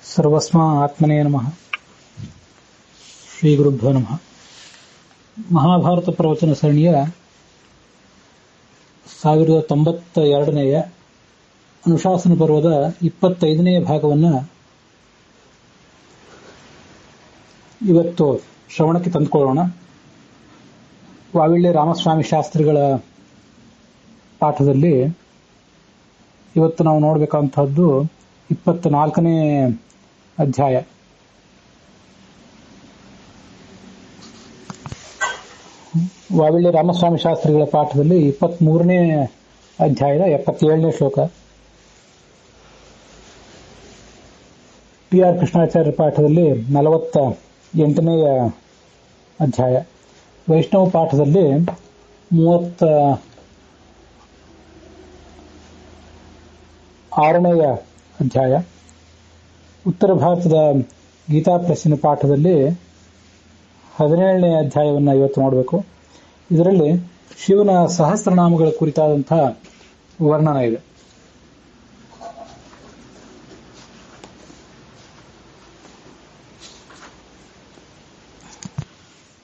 ಸರ್ವಸ್ಮ ಆತ್ಮನೇ ನಮಃ. ಶ್ರೀ ಗುರುಭ್ಯೋ ನಮಃ. ಮಹಾಭಾರತ ಪ್ರವಚನ ಸರಣಿಯ 1092ನೇ ಅನುಶಾಸನ ಪರ್ವದ 25ನೇ ಭಾಗವನ್ನು ಇವತ್ತು ಶ್ರವಣಕ್ಕೆ ತಂದುಕೊಳ್ಳೋಣ. ವಾವಿಳ್ಳೆ ರಾಮಸ್ವಾಮಿ ಶಾಸ್ತ್ರಿಗಳ ಪಾಠದಲ್ಲಿ ಇವತ್ತು ನಾವು ನೋಡಬೇಕಾದಂತಹದ್ದು 24ನೇ ಅಧ್ಯಾಯ. ವಾವಿಳ್ಳೆ ರಾಮಸ್ವಾಮಿ ಶಾಸ್ತ್ರಿಗಳ ಪಾಠದಲ್ಲಿ 23ನೇ ಅಧ್ಯಾಯದ 77ನೇ ಶ್ಲೋಕ. ಟಿ ಆರ್ ಕೃಷ್ಣಾಚಾರ್ಯ ಪಾಠದಲ್ಲಿ 48ನೇ ಅಧ್ಯಾಯ. ವೈಷ್ಣವ ಪಾಠದಲ್ಲಿ 36ನೇ ಅಧ್ಯಾಯ. ಉತ್ತರ ಭಾರತದ ಗೀತಾ ಪ್ರಶ್ನೆ ಪಾಠದಲ್ಲಿ 17ನೇ ಅಧ್ಯಾಯವನ್ನು ಇವತ್ತು ನೋಡಬೇಕು. ಇದರಲ್ಲಿ ಶಿವನ ಸಹಸ್ರನಾಮಗಳ ಕುರಿತಾದಂತಹ ವರ್ಣನ ಇದೆ.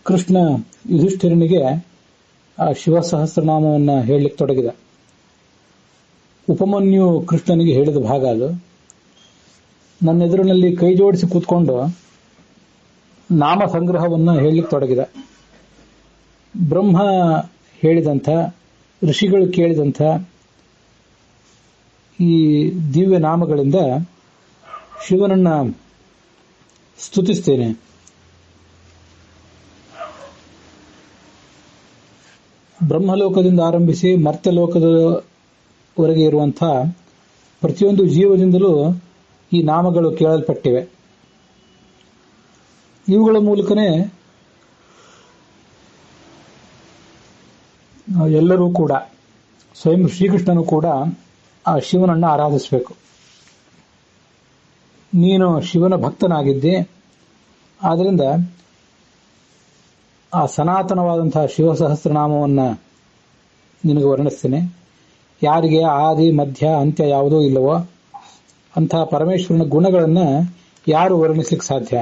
ಕೃಷ್ಣ ಯುಧಿಷ್ಠಿರನಿಗೆ ಆ ಶಿವ ಸಹಸ್ರನಾಮವನ್ನು ಹೇಳಲಿಕ್ಕೆ ತೊಡಗಿದ. ಉಪಮನ್ಯು ಕೃಷ್ಣನಿಗೆ ಹೇಳಿದ ಭಾಗ ಅದು. ನನ್ನ ಎದುರಿನಲ್ಲಿ ಕೈ ಜೋಡಿಸಿ ಕೂತ್ಕೊಂಡು ನಾಮ ಸಂಗ್ರಹವನ್ನು ಹೇಳಲಿಕ್ಕೆ ತೊಡಗಿದ. ಬ್ರಹ್ಮ ಹೇಳಿದಂಥ, ಋಷಿಗಳು ಕೇಳಿದಂಥ ಈ ದಿವ್ಯ ನಾಮಗಳಿಂದ ಶಿವನನ್ನ ಸ್ತುತಿಸ್ತೇನೆ. ಬ್ರಹ್ಮಲೋಕದಿಂದ ಆರಂಭಿಸಿ ಮರ್ತ್ಯಲೋಕದವರೆಗೆ ಇರುವಂಥ ಪ್ರತಿಯೊಂದು ಜೀವದಿಂದಲೂ ಈ ನಾಮಗಳು ಕೇಳಲ್ಪಟ್ಟಿವೆ. ಇವುಗಳ ಮೂಲಕನೇ ಎಲ್ಲರೂ ಕೂಡ, ಸ್ವಯಂ ಶ್ರೀಕೃಷ್ಣನು ಕೂಡ ಆ ಶಿವನನ್ನು ಆರಾಧಿಸಬೇಕು. ನೀನು ಶಿವನ ಭಕ್ತನಾಗಿದ್ದೆ, ಆದ್ದರಿಂದ ಆ ಸನಾತನವಾದಂತಹ ಶಿವಸಹಸ್ರನಾಮವನ್ನು ನಿನಗೆ ವರ್ಣಿಸ್ತೇನೆ. ಯಾರಿಗೆ ಆದಿ ಮಧ್ಯ ಅಂತ್ಯ ಯಾವುದೂ ಇಲ್ಲವೋ ಅಂತಹ ಪರಮೇಶ್ವರನ ಗುಣಗಳನ್ನು ಯಾರು ವರ್ಣಿಸಲಿಕ್ಕೆ ಸಾಧ್ಯ?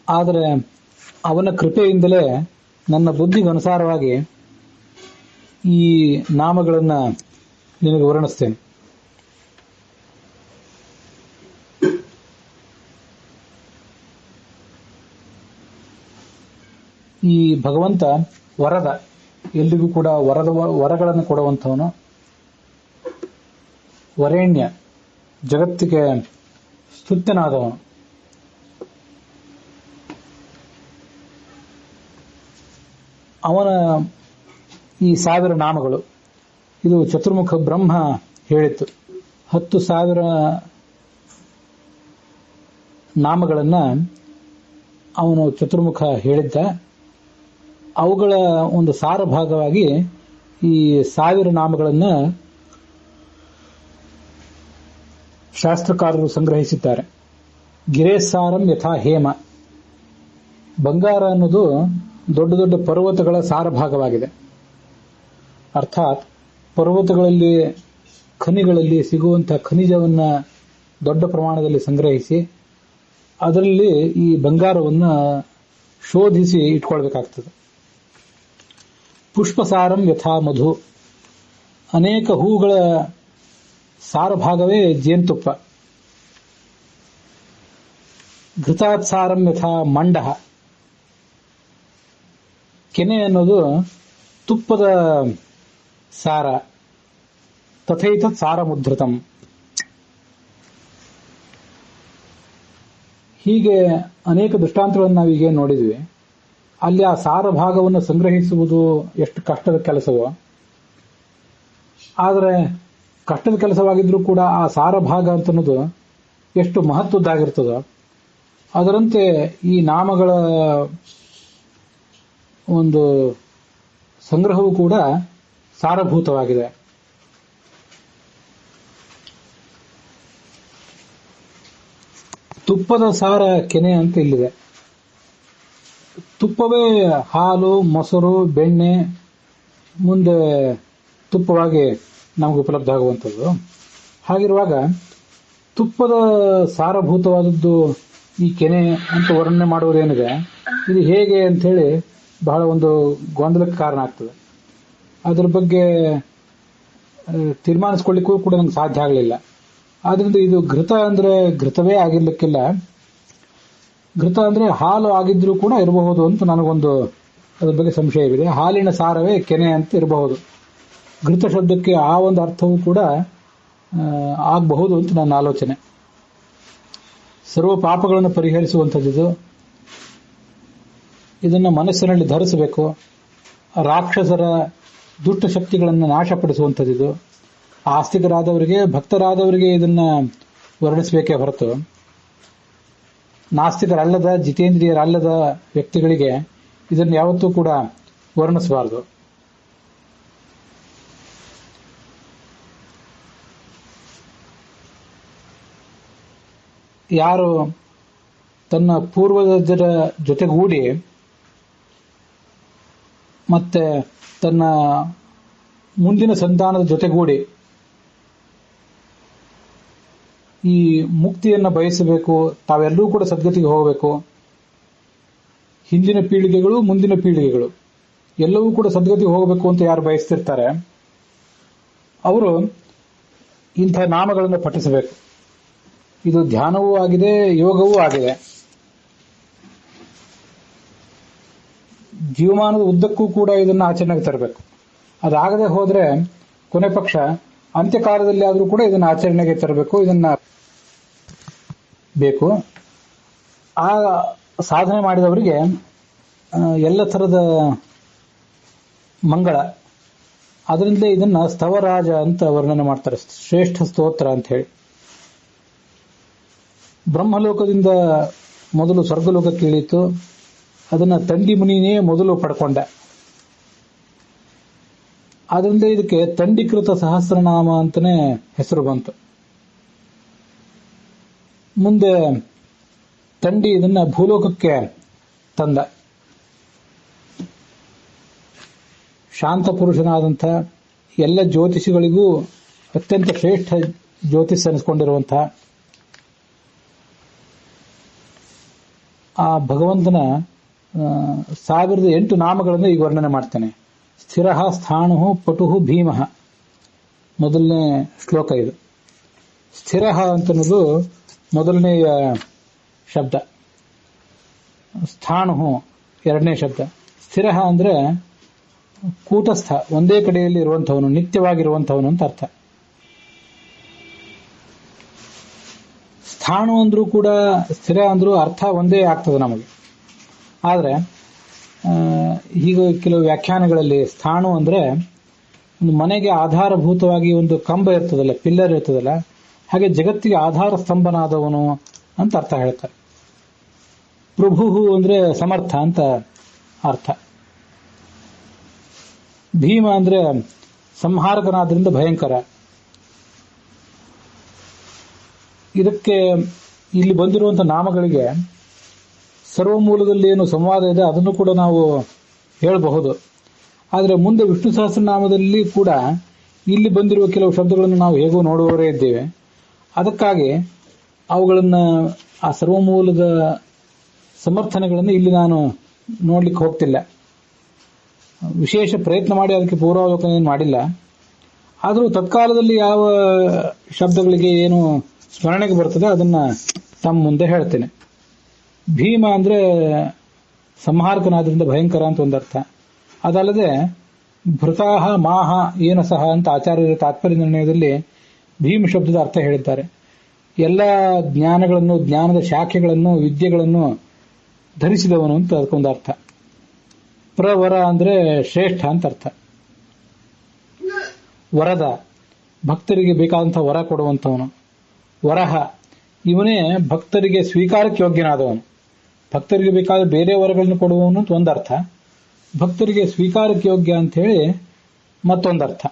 ಆದರೆ ಅವನ ಕೃಪೆಯಿಂದಲೇ ನನ್ನ ಬುದ್ಧಿಗೆ ಅನುಸಾರವಾಗಿ ಈ ನಾಮಗಳನ್ನು ನಿನಗೆ ವರ್ಣಿಸ್ತೇನೆ. ಈ ಭಗವಂತ ವರದ, ಎಲ್ಲಿಗೂ ಕೂಡ ವರಗಳನ್ನು ಕೊಡುವಂಥವನು. ವರೇಣ್ಯ, ಜಗತ್ತಿಗೆ ಸ್ತುತ್ಯನಾದವನು. ಅವನ ಈ 1000 ನಾಮಗಳು, ಇದು ಚತುರ್ಮುಖ ಬ್ರಹ್ಮ ಹೇಳಿತ್ತು. 10,000 ನಾಮಗಳನ್ನು ಅವನು ಚತುರ್ಮುಖ ಹೇಳಿದ್ದ. ಅವುಗಳ ಒಂದು ಸಾರ ಭಾಗವಾಗಿ ಈ 1000 ನಾಮಗಳನ್ನು ಶಾಸ್ತ್ರಕಾರರು ಸಂಗ್ರಹಿಸಿದ್ದಾರೆ. ಗಿರೇಸಾರಂ ಯಥಾ ಹೇಮ. ಬಂಗಾರ ಅನ್ನೋದು ದೊಡ್ಡ ದೊಡ್ಡ ಪರ್ವತಗಳ ಸಾರ ಭಾಗವಾಗಿದೆ. ಅರ್ಥಾತ್ ಪರ್ವತಗಳಲ್ಲಿ, ಖನಿಗಳಲ್ಲಿ ಸಿಗುವಂತಹ ಖನಿಜವನ್ನು ದೊಡ್ಡ ಪ್ರಮಾಣದಲ್ಲಿ ಸಂಗ್ರಹಿಸಿ ಅದರಲ್ಲಿ ಈ ಬಂಗಾರವನ್ನು ಶೋಧಿಸಿ ಇಟ್ಕೊಳ್ಬೇಕಾಗ್ತದೆ. ಪುಷ್ಪಸಾರಂ ಯಥಾ ಮಧು. ಅನೇಕ ಹೂಗಳ ಸಾರ ಭಾಗವೇ ಜೇನುತುಪ್ಪ. ಘೃತಾತ್ಸಾರಂ ಯಥಾ ಮಂಡ. ಕೆನೆ ಅನ್ನೋದು ತುಪ್ಪದ ಸಾರ. ತಥೈತತ್ ಸಾರಮುದ್ಧೃತಂ. ಹೀಗೆ ಅನೇಕ ದೃಷ್ಟಾಂತಗಳನ್ನು ನಾವೀಗ ನೋಡಿದ್ವಿ. ಅಲ್ಲಿ ಆ ಸಾರ ಭಾಗವನ್ನು ಸಂಗ್ರಹಿಸುವುದು ಎಷ್ಟು ಕಷ್ಟದ ಕೆಲಸವೋ, ಆದರೆ ಕಷ್ಟದ ಕೆಲಸವಾಗಿದ್ರೂ ಕೂಡ ಆ ಸಾರ ಭಾಗ ಅಂತನ್ನೋದು ಎಷ್ಟು ಮಹತ್ವದ್ದಾಗಿರ್ತದೋ ಅದರಂತೆ ಈ ನಾಮಗಳ ಒಂದು ಸಂಗ್ರಹವೂ ಕೂಡ ಸಾರಭೂತವಾಗಿದೆ. ತುಪ್ಪದ ಸಾರ ಕೆನೆ ಅಂತ ಇಲ್ಲಿದೆ. ತುಪ್ಪವೇ ಹಾಲು, ಮೊಸರು, ಬೆಣ್ಣೆ ಮುಂದೆ ತುಪ್ಪವಾಗಿ ನಮಗೆ ಉಪಲಬ್ಧ ಆಗುವಂಥದ್ದು. ಹಾಗಿರುವಾಗ ತುಪ್ಪದ ಸಾರಭೂತವಾದದ್ದು ಈ ಕೆನೆ ಅಂತ ವರ್ಣನೆ ಮಾಡೋರೇನಿದೆ, ಇದು ಹೇಗೆ ಅಂತ ಹೇಳಿ ಬಹಳ ಒಂದು ಗೊಂದಲಕ್ಕೆ ಕಾರಣ ಆಗ್ತದೆ. ಅದ್ರ ಬಗ್ಗೆ ತೀರ್ಮಾನಿಸ್ಕೊಳ್ಳಿಕ್ಕೂ ಕೂಡ ನಂಗೆ ಸಾಧ್ಯ ಆಗಲಿಲ್ಲ. ಆದ್ರಿಂದ ಇದು ಘೃತ ಅಂದ್ರೆ ಘೃತವೇ ಆಗಿರ್ಲಿಕ್ಕಿಲ್ಲ, ಘೃತ ಅಂದ್ರೆ ಹಾಲು ಆಗಿದ್ರೂ ಕೂಡ ಇರಬಹುದು ಅಂತ ನನಗೊಂದು ಅದ್ರ ಬಗ್ಗೆ ಸಂಶಯವಿದೆ. ಹಾಲಿನ ಸಾರವೇ ಕೆನೆ ಅಂತ ಇರಬಹುದು. ಘೃತ ಶಬ್ದಕ್ಕೆ ಆ ಒಂದು ಅರ್ಥವೂ ಕೂಡ ಆಗಬಹುದು ಅಂತ ನನ್ನ ಆಲೋಚನೆ. ಸರ್ವ ಪಾಪಗಳನ್ನು ಪರಿಹರಿಸುವಂಥದ್ದು, ಇದನ್ನು ಮನಸ್ಸಿನಲ್ಲಿ ಧರಿಸಬೇಕು. ರಾಕ್ಷಸರ ದುಷ್ಟ ಶಕ್ತಿಗಳನ್ನು ನಾಶಪಡಿಸುವಂಥದ್ದು. ಆಸ್ತಿಕರಾದವರಿಗೆ, ಭಕ್ತರಾದವರಿಗೆ ಇದನ್ನ ವರ್ಣಿಸಬೇಕೇ ಹೊರತು ನಾಸ್ತಿಕರಲ್ಲದ, ಜಿತೇಂದ್ರಿಯರಲ್ಲದ ವ್ಯಕ್ತಿಗಳಿಗೆ ಇದನ್ನು ಯಾವತ್ತೂ ಕೂಡ ವರ್ಣಿಸಬಾರದು. ಯಾರು ತನ್ನ ಪೂರ್ವಜರ ಜೊತೆಗೂಡಿ ಮತ್ತೆ ತನ್ನ ಮುಂದಿನ ಸಂತಾನದ ಜೊತೆಗೂಡಿ ಈ ಮುಕ್ತಿಯನ್ನು ಬಯಸಬೇಕು, ತಾವೆಲ್ಲರೂ ಕೂಡ ಸದ್ಗತಿಗೆ ಹೋಗಬೇಕು, ಹಿಂದಿನ ಪೀಳಿಗೆಗಳು ಮುಂದಿನ ಪೀಳಿಗೆಗಳು ಎಲ್ಲವೂ ಕೂಡ ಸದ್ಗತಿಗೆ ಹೋಗಬೇಕು ಅಂತ ಯಾರು ಬಯಸ್ತಿರ್ತಾರೆ ಅವರು ಇಂಥ ನಾಮಗಳನ್ನು ಪಠಿಸಬೇಕು. ಇದು ಧ್ಯಾನವೂ ಆಗಿದೆ, ಯೋಗವೂ ಆಗಿದೆ. ಜೀವಮಾನದ ಉದ್ದಕ್ಕೂ ಕೂಡ ಇದನ್ನು ಆಚರಣೆಗೆ ತರಬೇಕು. ಅದಾಗದೆ ಹೋದ್ರೆ ಕೊನೆ ಪಕ್ಷ ಅಂತ್ಯಕಾಲದಲ್ಲಿ ಆದರೂ ಕೂಡ ಇದನ್ನು ಆಚರಣೆಗೆ ತರಬೇಕು. ಇದನ್ನ ಬೇಕು. ಆ ಸಾಧನೆ ಮಾಡಿದವರಿಗೆ ಎಲ್ಲ ಥರದ ಮಂಗಳ. ಅದರಿಂದಲೇ ಇದನ್ನ ಸ್ತವರಾಜ ಅಂತ ವರ್ಣನೆ ಮಾಡ್ತಾರೆ, ಶ್ರೇಷ್ಠ ಸ್ತೋತ್ರ ಅಂತ ಹೇಳಿ. ಬ್ರಹ್ಮಲೋಕದಿಂದ ಮೊದಲು ಸ್ವರ್ಗಲೋಕಕ್ಕೆ ಇಳಿಯಿತು. ಅದನ್ನ ತಂಡಿ ಮುನಿನೇ ಮೊದಲು ಪಡ್ಕೊಂಡ. ಆದ್ರಿಂದ ಇದಕ್ಕೆ ತಂಡೀಕೃತ ಸಹಸ್ರನಾಮ ಅಂತಾನೆ ಹೆಸರು ಬಂತು. ಮುಂದೆ ತಂಡಿ ಇದನ್ನ ಭೂಲೋಕಕ್ಕೆ ತಂದ. ಶಾಂತ ಪುರುಷನಾದಂಥ ಎಲ್ಲ ಜ್ಯೋತಿಷಿಗಳಿಗೂ ಅತ್ಯಂತ ಶ್ರೇಷ್ಠ ಜ್ಯೋತಿಷ್ ಅನಿಸ್ಕೊಂಡಿರುವಂತಹ ಆ ಭಗವಂತನ 1008 ನಾಮಗಳನ್ನು ಈಗ ವರ್ಣನೆ ಮಾಡ್ತೇನೆ. ಸ್ಥಿರ ಸ್ಥಾಣು ಪಟು ಭೀಮ ಮೊದಲನೇ ಶ್ಲೋಕ ಇದು. ಸ್ಥಿರ ಅಂತನ್ನೋದು ಮೊದಲನೆಯ ಶಬ್ದ, ಸ್ಥಾಣು ಎರಡನೇ ಶಬ್ದ. ಸ್ಥಿರ ಅಂದ್ರೆ ಕೂಟಸ್ಥ, ಒಂದೇ ಕಡೆಯಲ್ಲಿ ಇರುವಂಥವನು, ನಿತ್ಯವಾಗಿರುವಂಥವನು ಅಂತ ಅರ್ಥ. ಸ್ಥಾಣು ಅಂದ್ರೂ ಕೂಡ ಸ್ಥಿರ ಅಂದ್ರೂ ಅರ್ಥ ಒಂದೇ ಆಗ್ತದೆ ನಮಗೆ. ಆದರೆ ಈಗ ಕೆಲವು ವ್ಯಾಖ್ಯಾನಗಳಲ್ಲಿ ಸ್ಥಾಣು ಅಂದ್ರೆ ಒಂದು ಮನೆಗೆ ಆಧಾರಭೂತವಾಗಿ ಒಂದು ಕಂಬ ಇರ್ತದಲ್ಲ, ಪಿಲ್ಲರ್ ಇರ್ತದಲ್ಲ, ಹಾಗೆ ಜಗತ್ತಿಗೆ ಆಧಾರ ಸ್ತಂಭನಾದವನು ಅಂತ ಅರ್ಥ ಹೇಳ್ತಾರೆ. ಪ್ರಭು ಅಂದ್ರೆ ಸಮರ್ಥ ಅಂತ ಅರ್ಥ. ಭೀಮ ಅಂದ್ರೆ ಸಂಹಾರಕನಾದ್ರಿಂದ ಭಯಂಕರ. ಇದಕ್ಕೆ ಇಲ್ಲಿ ಬಂದಿರುವಂತಹ ನಾಮಗಳಿಗೆ ಸರ್ವಮೂಲದಲ್ಲಿ ಏನು ಸಂವಾದ ಇದೆ ಅದನ್ನು ಕೂಡ ನಾವು ಹೇಳಬಹುದು. ಆದರೆ ಮುಂದೆ ವಿಷ್ಣು ಸಹಸ್ರನಾಮದಲ್ಲಿ ಕೂಡ ಇಲ್ಲಿ ಬಂದಿರುವ ಕೆಲವು ಶಬ್ದಗಳನ್ನು ನಾವು ಹೇಗೋ ನೋಡುವವರೇ ಇದ್ದೇವೆ. ಅದಕ್ಕಾಗಿ ಅವುಗಳನ್ನು, ಆ ಸರ್ವಮೂಲದ ಸಮರ್ಥನೆಗಳನ್ನು ಇಲ್ಲಿ ನಾನು ನೋಡ್ಲಿಕ್ಕೆ ಹೋಗ್ತಿಲ್ಲ. ವಿಶೇಷ ಪ್ರಯತ್ನ ಮಾಡಿ ಅದಕ್ಕೆ ಪೂರ್ವಾವಲೋಕನ ಏನು ಮಾಡಿಲ್ಲ. ಆದರೂ ತತ್ಕಾಲದಲ್ಲಿ ಯಾವ ಶಬ್ದಗಳಿಗೆ ಏನು ಸ್ಮರಣೆಗೆ ಬರ್ತದೆ ಅದನ್ನ ತಮ್ಮ ಮುಂದೆ ಹೇಳ್ತೇನೆ. ಭೀಮ ಅಂದ್ರೆ ಸಂಹಾರಕನಾದ್ರಿಂದ ಭಯಂಕರ ಅಂತ ಒಂದರ್ಥ. ಅದಲ್ಲದೆ ಭೃತಾಹ ಮಾಹ ಏನ ಸಹ ಅಂತ ಆಚಾರ್ಯರ ತಾತ್ಪರ್ಯ ನಿರ್ಣಯದಲ್ಲಿ ಭೀಮ ಶಬ್ದದ ಅರ್ಥ ಹೇಳಿದ್ದಾರೆ. ಎಲ್ಲ ಜ್ಞಾನಗಳನ್ನು, ಜ್ಞಾನದ ಶಾಖೆಗಳನ್ನು, ವಿದ್ಯೆಗಳನ್ನು ಧರಿಸಿದವನು ಅಂತ ಅದಕ್ಕೊಂದು ಅರ್ಥ. ಪ್ರವರ ಅಂದ್ರೆ ಶ್ರೇಷ್ಠ ಅಂತ ಅರ್ಥ. ವರದ, ಭಕ್ತರಿಗೆ ಬೇಕಾದಂತಹ ವರ ಕೊಡುವಂಥವನು. ವರಹ, ಇವನೇ ಭಕ್ತರಿಗೆ ಸ್ವೀಕಾರಕ್ಕೆ ಯೋಗ್ಯನಾದವನು. ಭಕ್ತರಿಗೆ ಬೇಕಾದ ಬೇರೆ ವರಗಳನ್ನು ಕೊಡುವವನು ಅಂತ ಒಂದರ್ಥ, ಭಕ್ತರಿಗೆ ಸ್ವೀಕಾರಕ್ಕೆ ಯೋಗ್ಯ ಅಂತ ಹೇಳಿ ಮತ್ತೊಂದರ್ಥ.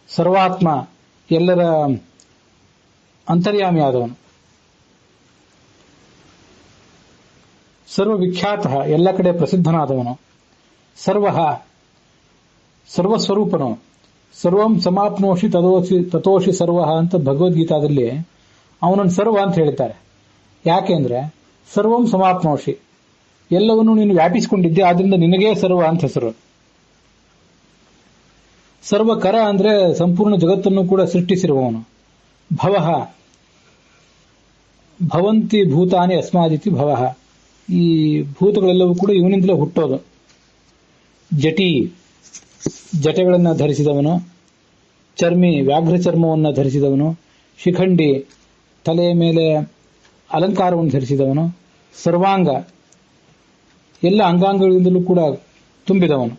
ಸರ್ವಾತ್ಮ, ಎಲ್ಲರ ಅಂತರ್ಯಾಮಿ ಆದವನು. ಸರ್ವವಿಖ್ಯಾತ, ಎಲ್ಲ ಕಡೆ ಪ್ರಸಿದ್ಧನಾದವನು. ಸರ್ವ, ಸರ್ವಸ್ವರೂಪನು, ಸರ್ವಂ ಸಮಾಪ್ನೋಷಿ ತತೋಷಿ ಸರ್ವ ಅಂತ ಭಗವದ್ಗೀತಾದಲ್ಲಿ ಅವನನ್ನು ಸರ್ವ ಅಂತ ಹೇಳ್ತಾರೆ. ಯಾಕೆಂದ್ರೆ ಸರ್ವಂ ಸಮಾಪ್ನೋಷಿ, ಎಲ್ಲವನ್ನೂ ನೀನು ವ್ಯಾಪಿಸಿಕೊಂಡಿದ್ದೆ, ಆದ್ರಿಂದ ನಿನಗೇ ಸರ್ವ ಅಂತ ಹೆಸರು. ಸರ್ವಕರ ಅಂದ್ರೆ ಸಂಪೂರ್ಣ ಜಗತ್ತನ್ನು ಕೂಡ ಸೃಷ್ಟಿಸಿರುವವನು. ಭವಃ ಭವಂತಿ ಭೂತಾನಿ ಅಸ್ಮಾದಿತಿ ಭವಃ, ಈ ಭೂತಗಳೆಲ್ಲವೂ ಕೂಡ ಇವನಿಂದಲೇ ಹುಟ್ಟೋದು. ಜಟಿ, ಜಟೆಗಳನ್ನು ಧರಿಸಿದವನು. ಚರ್ಮಿ, ವ್ಯಾಘ್ರ ಚರ್ಮವನ್ನು ಧರಿಸಿದವನು. ಶಿಖಂಡಿ, ತಲೆಯ ಮೇಲೆ ಅಲಂಕಾರವನ್ನು ಧರಿಸಿದವನು. ಸರ್ವಾಂಗ, ಎಲ್ಲ ಅಂಗಾಂಗಗಳಿಂದಲೂ ಕೂಡ ತುಂಬಿದವನು.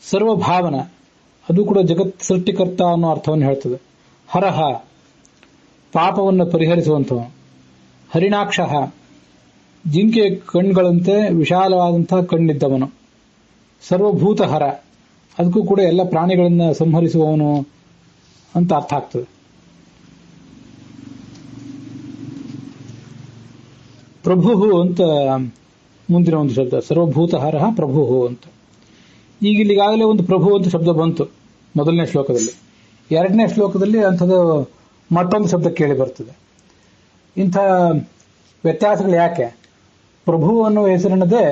ಸರ್ವಭಾವನ, ಅದು ಕೂಡ ಜಗತ್ ಸೃಷ್ಟಿಕರ್ತ ಅನ್ನೋ ಅರ್ಥವನ್ನು ಹೇಳ್ತದೆ. ಹರಹ, ಪಾಪವನ್ನು ಪರಿಹರಿಸುವಂಥವನು. ಹರಿಣಾಕ್ಷ, ಜಿಂಕೆ ಕಣ್ಗಳಂತೆ ವಿಶಾಲವಾದಂತಹ ಕಣ್ಣಿದ್ದವನು. ಸರ್ವಭೂತಹರ, ಅದಕ್ಕೂ ಕೂಡ ಎಲ್ಲ ಪ್ರಾಣಿಗಳನ್ನು ಸಂಹರಿಸುವವನು ಅಂತ ಅರ್ಥ ಆಗ್ತದೆ. ಪ್ರಭು ಅಂತ ಮುಂದಿನ ಒಂದು ಶಬ್ದ, ಸರ್ವಭೂತಹರ ಪ್ರಭು ಅಂತ. ಈಗ ಇಲ್ಲಿಗಾಗಲೇ ಒಂದು ಪ್ರಭು ಅಂತ ಶಬ್ದ ಬಂತು ಮೊದಲನೇ ಶ್ಲೋಕದಲ್ಲಿ. ಎರಡನೇ ಶ್ಲೋಕದಲ್ಲಿ ಅಂಥದ್ದು ಮತ್ತೊಂದು ಶಬ್ದ ಕೇಳಿ ಬರ್ತದೆ. ಇಂಥ ವ್ಯತ್ಯಾಸಗಳು ಯಾಕೆ? ಪ್ರಭು ಅನ್ನುವ ಹೆಸರಿನದೇ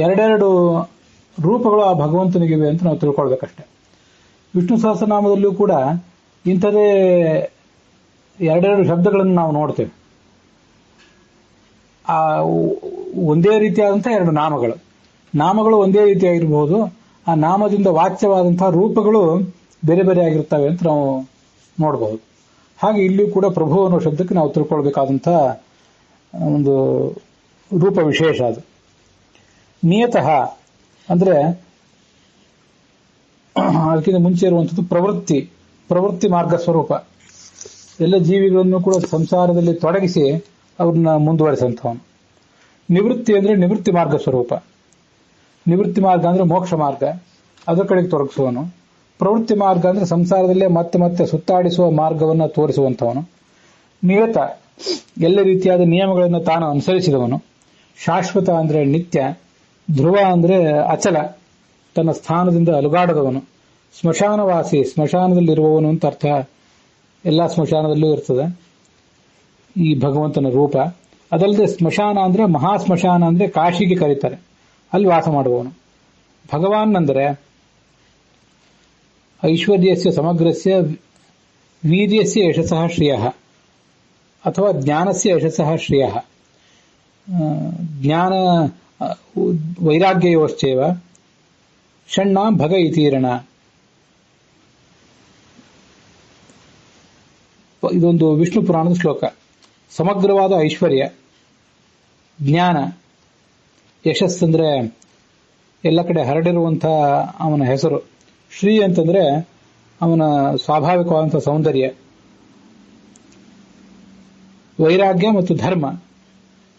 ಎರಡೆರಡು ರೂಪಗಳು ಆ ಭಗವಂತನಿಗಿವೆ ಅಂತ ನಾವು ತಿಳ್ಕೊಳ್ಬೇಕಷ್ಟೆ. ವಿಷ್ಣು ಸಹಸ್ರನಾಮದಲ್ಲೂ ಕೂಡ ಇಂಥದೇ ಎರಡೆರಡು ಶಬ್ದಗಳನ್ನು ನಾವು ನೋಡ್ತೇವೆ. ಆ ಒಂದೇ ರೀತಿಯಾದಂತಹ ಎರಡು ನಾಮಗಳು ಒಂದೇ ರೀತಿಯಾಗಿರಬಹುದು, ಆ ನಾಮದಿಂದ ವಾಚ್ಯವಾದಂತಹ ರೂಪಗಳು ಬೇರೆ ಬೇರೆ ಆಗಿರ್ತವೆ ಅಂತ ನಾವು ನೋಡಬಹುದು. ಹಾಗೆ ಇಲ್ಲಿಯೂ ಕೂಡ ಪ್ರಭು ಅನ್ನೋ ಶಬ್ದಕ್ಕೆ ನಾವು ತಿಳ್ಕೊಳ್ಬೇಕಾದಂತಹ ಒಂದು ರೂಪ ವಿಶೇಷ ಅದು. ನಿಯತಃ ಅಂದ್ರೆ ಅದಕ್ಕಿಂತ ಮುಂಚೆ ಇರುವಂಥದ್ದು ಪ್ರವೃತ್ತಿ ಮಾರ್ಗ ಸ್ವರೂಪ. ಎಲ್ಲ ಜೀವಿಗಳನ್ನು ಕೂಡ ಸಂಸಾರದಲ್ಲಿ ತೊಡಗಿಸಿ ಅವ್ರನ್ನ ಮುಂದುವರಿಸಂಥವನು. ನಿವೃತ್ತಿ ಅಂದ್ರೆ ನಿವೃತ್ತಿ ಮಾರ್ಗ ಸ್ವರೂಪ. ನಿವೃತ್ತಿ ಮಾರ್ಗ ಅಂದ್ರೆ ಮೋಕ್ಷ ಮಾರ್ಗ, ಅದರ ಕಡೆಗೆ ತೊಡಗಿಸುವನು. ಪ್ರವೃತ್ತಿ ಮಾರ್ಗ ಅಂದ್ರೆ ಸಂಸಾರದಲ್ಲೇ ಮತ್ತೆ ಮತ್ತೆ ಸುತ್ತಾಡಿಸುವ ಮಾರ್ಗವನ್ನು ತೋರಿಸುವಂಥವನು. ನಿಯತ, ಎಲ್ಲ ರೀತಿಯಾದ ನಿಯಮಗಳನ್ನು ತಾನು ಅನುಸರಿಸಿದವನು. ಶಾಶ್ವತ ಅಂದ್ರೆ ನಿತ್ಯ. ಧ್ರುವ ಅಂದ್ರೆ ಅಚಲ, ತನ್ನ ಸ್ಥಾನದಿಂದ ಅಲುಗಾಡದವನು. ಸ್ಮಶಾನವಾಸಿ, ಸ್ಮಶಾನದಲ್ಲಿರುವವನು ಅಂತ ಅರ್ಥ. ಎಲ್ಲ ಸ್ಮಶಾನದಲ್ಲೂ ಇರ್ತದೆ ಈ ಭಗವಂತನ ರೂಪ. ಅದಲ್ಲದೆ ಸ್ಮಶಾನ ಅಂದ್ರೆ ಮಹಾಸ್ಮಶಾನ ಅಂದ್ರೆ ಕಾಶಿಗೆ ಕರೀತಾರೆ, ಅಲ್ಲಿ ವಾಸ ಮಾಡುವವನು. ಭಗವಾನ್ ಅಂದರೆ ಐಶ್ವರ್ಯಸ್ಯ ಸಮಗ್ರಸ್ಯ ವೀರ್ಯಸ್ಯ ಯಶಸ್ಸಃ ಶ್ರಿಯಃ ಅಥವಾ ಜ್ಞಾನಸ್ಯ ಯಶಸ್ಸಃ ಶ್ರಿಯಃ. ಜ್ಞಾನ ವೈರಾಗ್ಯಯೋಶ್ಚೇವ ಷಣ್ಣಾಂ ಭಗ ಇತೀರಣ. ಇದೊಂದು ವಿಷ್ಣು ಪುರಾಣದ ಶ್ಲೋಕ. ಸಮಗ್ರವಾದ ಐಶ್ವರ್ಯ, ಜ್ಞಾನ, ಯಶಸ್ಸಂದ್ರೆ ಎಲ್ಲ ಕಡೆ ಹರಡಿರುವಂತಹ ಅವನ ಹೆಸರು. ಶ್ರೀ ಅಂತಂದ್ರೆ ಅವನ ಸ್ವಾಭಾವಿಕವಾದಂತಹ ಸೌಂದರ್ಯ, ವೈರಾಗ್ಯ ಮತ್ತು ಧರ್ಮ.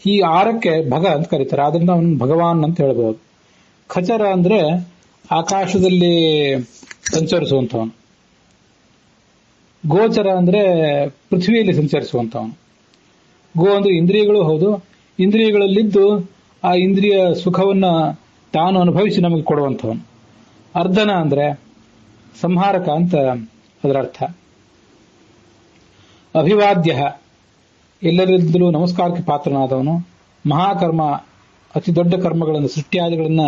ಈ ಆರಕ್ಕೆ ಭಗ ಅಂತ ಕರೀತಾರೆ, ಆದ್ರಿಂದ ಅವನು ಭಗವಾನ್ ಅಂತ ಹೇಳ್ಬಹುದು. ಖಚರ ಅಂದ್ರೆ ಆಕಾಶದಲ್ಲಿ ಸಂಚರಿಸುವಂತವನು. ಗೋಚರ ಅಂದ್ರೆ ಪೃಥ್ವಿಯಲ್ಲಿ ಸಂಚರಿಸುವಂತವನು. ಗೋ ಅಂದ್ರೆ ಇಂದ್ರಿಯಗಳು ಹೌದು, ಇಂದ್ರಿಯಗಳಲ್ಲಿದ್ದು ಆ ಇಂದ್ರಿಯ ಸುಖವನ್ನ ತಾನು ಅನುಭವಿಸಿ ನಮಗೆ ಕೊಡುವಂಥವನು. ಅರ್ಧನ ಅಂದ್ರೆ ಸಂಹಾರಕ ಅಂತ ಅದರ ಅರ್ಥ. ಅಭಿವಾದ್ಯ, ಎಲ್ಲರಿಂದಲೂ ನಮಸ್ಕಾರಕ್ಕೆ ಪಾತ್ರನಾದವನು. ಮಹಾಕರ್ಮ, ಅತಿ ದೊಡ್ಡ ಕರ್ಮಗಳನ್ನು ಸೃಷ್ಟಿಯಾದಿಗಳನ್ನ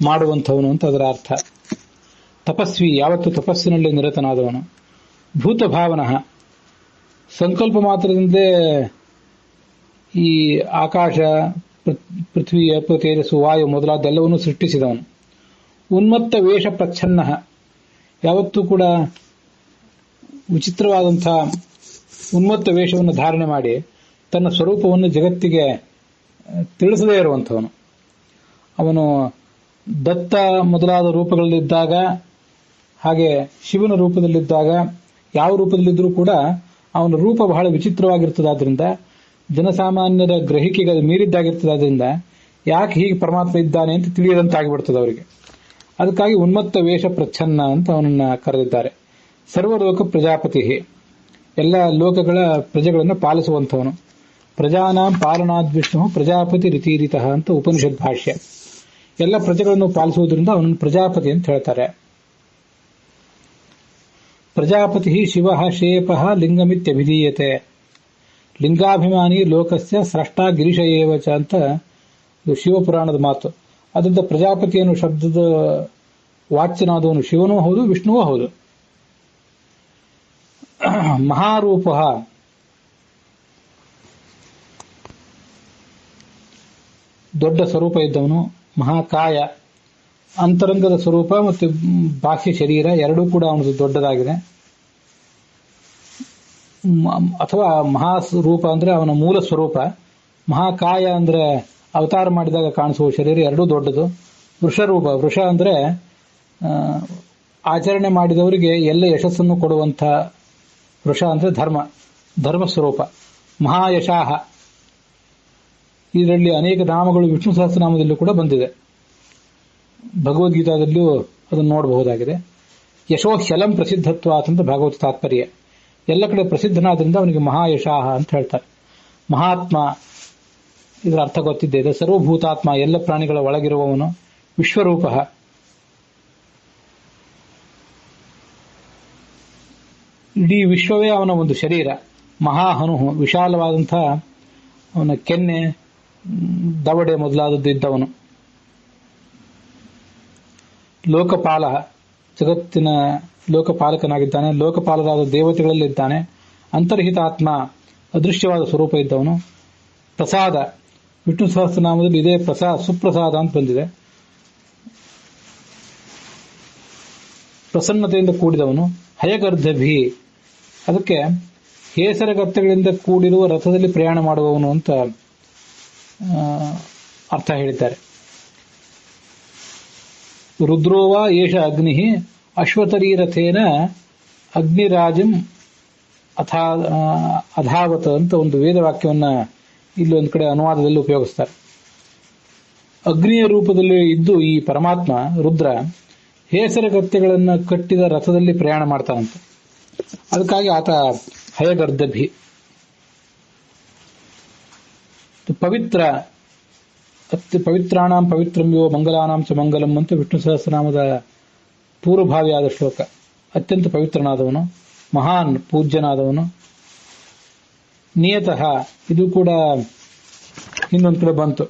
ಮಾಡುವಂಥವನು ಅಂತ ಅದರ ಅರ್ಥ. ತಪಸ್ವಿ, ಯಾವತ್ತು ತಪಸ್ಸಿನಲ್ಲಿ ನಿರತನಾದವನು. ಭೂತ ಭಾವನ, ಸಂಕಲ್ಪ ಮಾತ್ರದಿಂದಲೇ ಈ ಆಕಾಶ, ಪೃಥ್ವಿ, ಅಪ, ತೇಜಸ್ಸು, ವಾಯು ಮೊದಲಾದೆಲ್ಲವನ್ನೂ ಸೃಷ್ಟಿಸಿದವನು. ಉನ್ಮತ್ತ ವೇಷ ಪ್ರಚ್ಛನ್ನ, ಯಾವತ್ತೂ ಕೂಡ ವಿಚಿತ್ರವಾದಂತಹ ಉನ್ಮತ್ತ ವೇಷವನ್ನು ಧಾರಣೆ ಮಾಡಿ ತನ್ನ ಸ್ವರೂಪವನ್ನು ಜಗತ್ತಿಗೆ ತಿಳಿಸದೇ ಇರುವಂಥವನು. ಅವನು ದತ್ತ ಮೊದಲಾದ ರೂಪಗಳಲ್ಲಿದ್ದಾಗ, ಹಾಗೆ ಶಿವನ ರೂಪದಲ್ಲಿದ್ದಾಗ, ಯಾವ ರೂಪದಲ್ಲಿದ್ದರೂ ಕೂಡ ಅವನ ರೂಪ ಬಹಳ ವಿಚಿತ್ರವಾಗಿರ್ತದಾದ್ರಿಂದ, ಜನಸಾಮಾನ್ಯರ ಗ್ರಹಿಕೆಗೆ ಅದು ಮೀರಿದ್ದಾಗಿರ್ತದಾದ್ರಿಂದ ಯಾಕೆ ಹೀಗೆ ಪರಮಾತ್ಮ ಇದ್ದಾನೆ ಅಂತ ತಿಳಿಯದಂತಾಗಿಬಿಡ್ತದೆ ಅವರಿಗೆ. ಅದಕ್ಕಾಗಿ ಉನ್ಮತ್ತ ವೇಷ ಪ್ರಚ್ಛನ್ನ ಅಂತ ಅವನನ್ನ ಕರೆದಿದ್ದಾರೆ. ಸರ್ವಲೋಕ ಪ್ರಜಾಪತಿ, ಎಲ್ಲ ಲೋಕಗಳ ಪ್ರಜೆಗಳನ್ನು ಪಾಲಿಸುವಂಥವನು. ಪ್ರಜಾನಾಂ ಪಾಲನಾದ್ ವಿಷ್ಣು ಪ್ರಜಾಪತಿ ರಿತೀರಿತಃ ಅಂತ ಉಪನಿಷತ್ ಭಾಷ್ಯ. ಎಲ್ಲ ಪ್ರಜೆಗಳನ್ನು ಪಾಲಿಸುವುದರಿಂದ ಅವನನ್ನು ಪ್ರಜಾಪತಿ ಅಂತ ಹೇಳ್ತಾರೆ. ಪ್ರಜಾಪತಿ ಶಿವ ಶೇಪಃ ಲಿಂಗಮಿತ್ಯಭಿಧೀಯತೆ. ಲಿಂಗಾಭಿಮಾನಿ ಲೋಕಸ್ಯ ಸ್ರಷ್ಟ ಗಿರೀಶ ಏವಚ ಅಂತ ಇದು ಶಿವಪುರಾಣದ ಮಾತು. ಅದರಿಂದ ಪ್ರಜಾಪತಿಯನ್ನು ಶಬ್ದದ ವಾಚ್ಯನಾದವನು ಶಿವನೂ ಹೌದು, ವಿಷ್ಣುವೂ ಹೌದು. ಮಹಾರೂಪ, ದೊಡ್ಡ ಸ್ವರೂಪ ಇದ್ದವನು. ಮಹಾಕಾಯ, ಅಂತರಂಗದ ಸ್ವರೂಪ ಮತ್ತು ಬಾಹ್ಯ ಶರೀರ ಎರಡೂ ಕೂಡ ಅವನದು ದೊಡ್ಡದಾಗಿದೆ. ಅಥವಾ ಮಹಾರೂಪ ಅಂದ್ರೆ ಅವನ ಮೂಲ ಸ್ವರೂಪ, ಮಹಾಕಾಯ ಅಂದ್ರೆ ಅವತಾರ ಮಾಡಿದಾಗ ಕಾಣಿಸುವ ಶರೀರ, ಎರಡೂ ದೊಡ್ಡದು. ವೃಷರೂಪ, ವೃಷ ಅಂದ್ರೆ ಆಚರಣೆ ಮಾಡಿದವರಿಗೆ ಎಲ್ಲ ಯಶಸ್ಸನ್ನು ಕೊಡುವಂಥ ವೃಷ ಅಂದ್ರೆ ಧರ್ಮ ಸ್ವರೂಪ. ಮಹಾಯಶಾಹ, ಇದರಲ್ಲಿ ಅನೇಕ ನಾಮಗಳು ವಿಷ್ಣು ಸಹಸ್ರನಾಮದಲ್ಲೂ ಕೂಡ ಬಂದಿದೆ. ಭಗವದ್ಗೀತಾದಲ್ಲಿಯೂ ಅದನ್ನು ನೋಡಬಹುದಾಗಿದೆ. ಯಶೋಹ್ಯಲಂ ಪ್ರಸಿದ್ಧತ್ವ ಅಂತ ಭಾಗವತ ತಾತ್ಪರ್ಯ. ಎಲ್ಲ ಕಡೆ ಪ್ರಸಿದ್ಧನಾದ್ರಿಂದ ಅವನಿಗೆ ಮಹಾಯಶಾಹ ಅಂತ ಹೇಳ್ತಾರೆ. ಮಹಾತ್ಮ, ಇದರ ಅರ್ಥ ಗೊತ್ತಿದೆ. ಸರ್ವಭೂತಾತ್ಮ, ಎಲ್ಲ ಪ್ರಾಣಿಗಳ ಒಳಗಿರುವವನು. ವಿಶ್ವರೂಪ, ಇಡೀ ವಿಶ್ವವೇ ಅವನ ಒಂದು ಶರೀರ. ಮಹಾಹನು, ವಿಶಾಲವಾದಂತಹ ಅವನ ಕೆನ್ನೆ, ದವಡೆ ಮೊದಲಾದದ್ದು ಇದ್ದವನು. ಲೋಕಪಾಲ, ಜಗತ್ತಿನ ಲೋಕಪಾಲಕನಾಗಿದ್ದಾನೆ. ಲೋಕಪಾಲರಾದ ದೇವತೆಗಳಲ್ಲಿದ್ದಾನೆ. ಅಂತರ್ಹಿತಾತ್ಮ, ಅದೃಶ್ಯವಾದ ಸ್ವರೂಪ ಇದ್ದವನು. ಪ್ರಸಾದ, ವಿಷ್ಣು ಸಹಸ್ರನಾಮದಲ್ಲಿ ಇದೇ ಸುಪ್ರಸಾದ ಅಂತ ಬಂದಿದೆ. ಪ್ರಸನ್ನತೆಯಿಂದ ಕೂಡಿದವನು. ಹಯಗರ್ಧಭಿ, ಅದಕ್ಕೆ ಹೇಸರಗತ್ತೆಗಳಿಂದ ಕೂಡಿರುವ ರಥದಲ್ಲಿ ಪ್ರಯಾಣ ಮಾಡುವವನು ಅಂತ ಅರ್ಥ ಹೇಳಿದ್ದಾರೆ. ರುದ್ರೋವ ಏಷ ಅಗ್ನಿ ಅಶ್ವತರೀರಥೇನ ಅಗ್ನಿರಾಜಂ ಅಧಾವತ ಅಂತ ಒಂದು ವೇದವಾಕ್ಯವನ್ನ ಇಲ್ಲಿ ಒಂದು ಕಡೆ ಅನುವಾದದಲ್ಲಿ ಉಪಯೋಗಿಸ್ತಾರೆ. ಅಗ್ನಿಯ ರೂಪದಲ್ಲಿ ಇದ್ದು ಈ ಪರಮಾತ್ಮ ರುದ್ರ ಹೇಸರಗತ್ತೆಗಳನ್ನು ಕಟ್ಟಿದ ರಥದಲ್ಲಿ ಪ್ರಯಾಣ ಮಾಡ್ತಾನಂತೆ. ಅದಕ್ಕಾಗಿ ಆತ ಹಯಗರ್ಧಭಿ. ಪವಿತ್ರ, ಪವಿತ್ರಾಣಾಂ ಪವಿತ್ರಮ್ಯೋ ಮಂಗಲಾನಾಂ ಚ ಮಂಗಲಂ ಅಂತ ವಿಷ್ಣು ಸಹಸ್ರನಾಮದ ಪೂರ್ವಭಾವಿಯಾದ ಶ್ಲೋಕ. ಅತ್ಯಂತ ಪವಿತ್ರನಾದವನು, ಮಹಾನ್ ಪೂಜ್ಯನಾದವನು. ನಿಯತಃ, ಇದು ಕೂಡ ಇನ್ನೊಂದು ಕಡೆ ಬಂತು.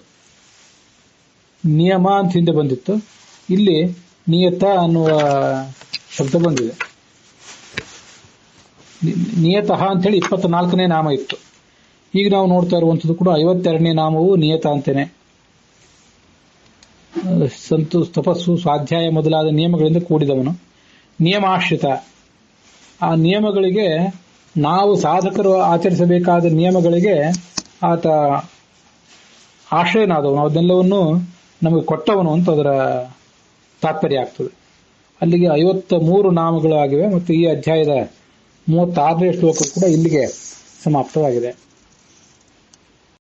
ನಿಯಮ ಅಂತ ಹಿಂದೆ ಬಂದಿತ್ತು, ಇಲ್ಲಿ ನಿಯತ ಅನ್ನುವ ಶಬ್ದ ಬಂದಿದೆ. ನಿಯತಃ ಅಂತೇಳಿ 24ನೇ ನಾಮ ಇತ್ತು. ಈಗ ನಾವು ನೋಡ್ತಾ ಇರುವಂಥದ್ದು ಕೂಡ 52ನೇ ನಾಮವು ನಿಯತ ಅಂತೇನೆ. ತಪಸ್ಸು, ಸ್ವಾಧ್ಯಾಯ ಮೊದಲಾದ ನಿಯಮಗಳಿಂದ ಕೂಡಿದವನು. ನಿಯಮಾಶ್ರಿತ, ಆ ನಿಯಮಗಳಿಗೆ, ನಾವು ಸಾಧಕರು ಆಚರಿಸಬೇಕಾದ ನಿಯಮಗಳಿಗೆ ಆತ ಆಶ್ರಯನಾದವನು. ಅದನ್ನೆಲ್ಲವನ್ನು ನಮಗೆ ಕೊಟ್ಟವನು ಅಂತ ಅದರ ತಾತ್ಪರ್ಯ ಆಗ್ತದೆ. ಅಲ್ಲಿಗೆ 53 ನಾಮಗಳು ಆಗಿವೆ ಮತ್ತು ಈ ಅಧ್ಯಾಯದ 36ನೇ ಶ್ಲೋಕ ಕೂಡ ಇಲ್ಲಿಗೆ ಸಮಾಪ್ತವಾಗಿದೆ.